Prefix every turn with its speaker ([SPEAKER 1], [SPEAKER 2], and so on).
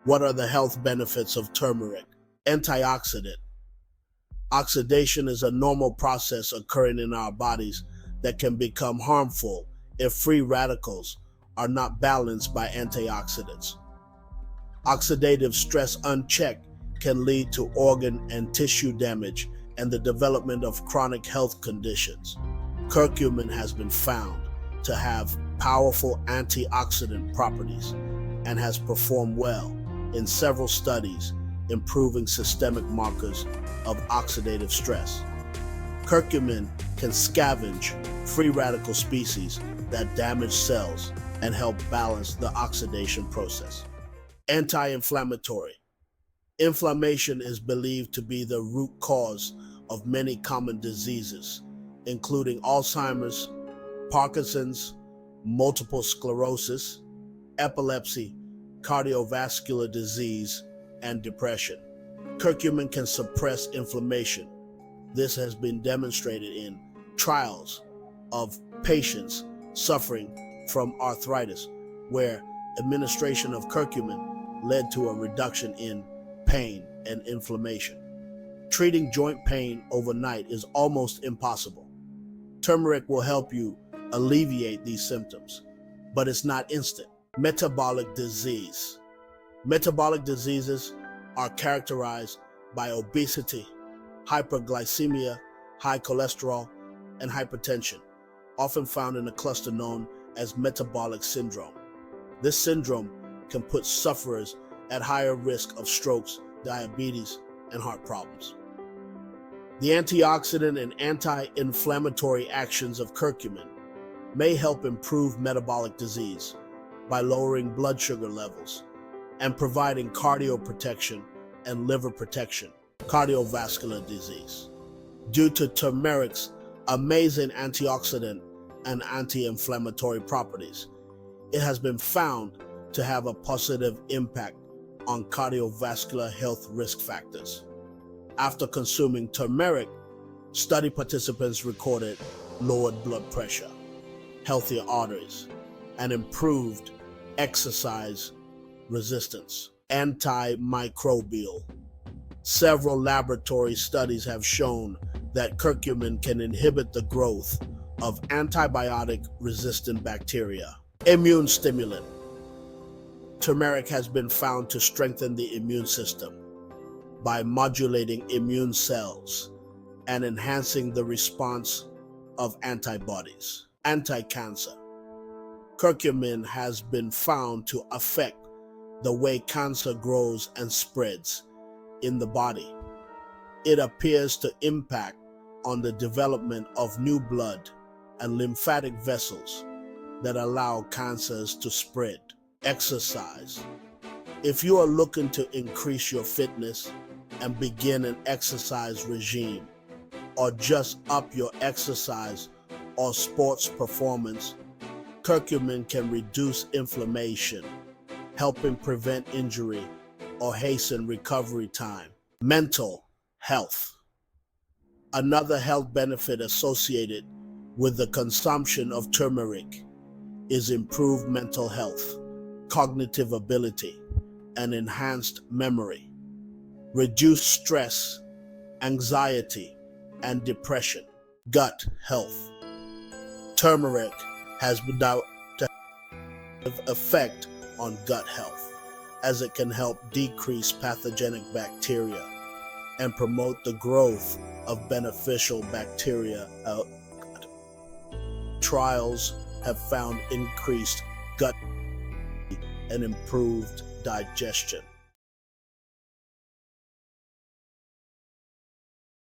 [SPEAKER 1] What are the health benefits of turmeric? Antioxidant. Oxidation is a normal process occurring in our bodies that can become harmful if free radicals are not balanced by antioxidants. Oxidative stress unchecked can lead to organ and tissue damage and the development of chronic health conditions. Curcumin has been found to have powerful antioxidant properties and has performed well in several studies improving systemic markers of oxidative stress. Curcumin can scavenge free radical species that damage cells and help balance the oxidation process. Anti-inflammatory. Inflammation is believed to be the root cause of many common diseases, including Alzheimer's, Parkinson's, multiple sclerosis, epilepsy, cardiovascular disease, and depression. Curcumin can suppress inflammation. This has been demonstrated in trials of patients suffering from arthritis, where administration of curcumin led to a reduction in pain and inflammation. Treating joint pain overnight is almost impossible. Turmeric will help you alleviate these symptoms, but it's not instant. Metabolic disease. Metabolic diseases are characterized by obesity, hyperglycemia, high cholesterol, and hypertension, often found in a cluster known as metabolic syndrome. This syndrome can put sufferers at higher risk of strokes, diabetes, and heart problems. The antioxidant and anti-inflammatory actions of curcumin may help improve metabolic disease by lowering blood sugar levels and providing cardio protection and liver protection. Cardiovascular disease. Due to turmeric's amazing antioxidant and anti-inflammatory properties, it has been found to have a positive impact on cardiovascular health risk factors. After consuming turmeric, study participants recorded lowered blood pressure, healthier arteries, and improved exercise resistance. Antimicrobial. Several laboratory studies have shown that curcumin can inhibit the growth of antibiotic-resistant bacteria. Immune stimulant. Turmeric has been found to strengthen the immune system by modulating immune cells and enhancing the response of antibodies. Anti-cancer. Curcumin has been found to affect the way cancer grows and spreads in the body. It appears to impact on the development of new blood and lymphatic vessels that allow cancers to spread. Exercise. If you are looking to increase your fitness and begin an exercise regime, or just up your exercise or sports performance, curcumin can reduce inflammation, helping prevent injury or hasten recovery time. Mental health. Another health benefit associated with the consumption of turmeric is improved mental health, cognitive ability, and enhanced memory, reduced stress, anxiety, and depression. Gut health. Turmeric has been known to have an effect on gut health, as it can help decrease pathogenic bacteria and promote the growth of beneficial bacteria. Trials have found increased gut and improved digestion.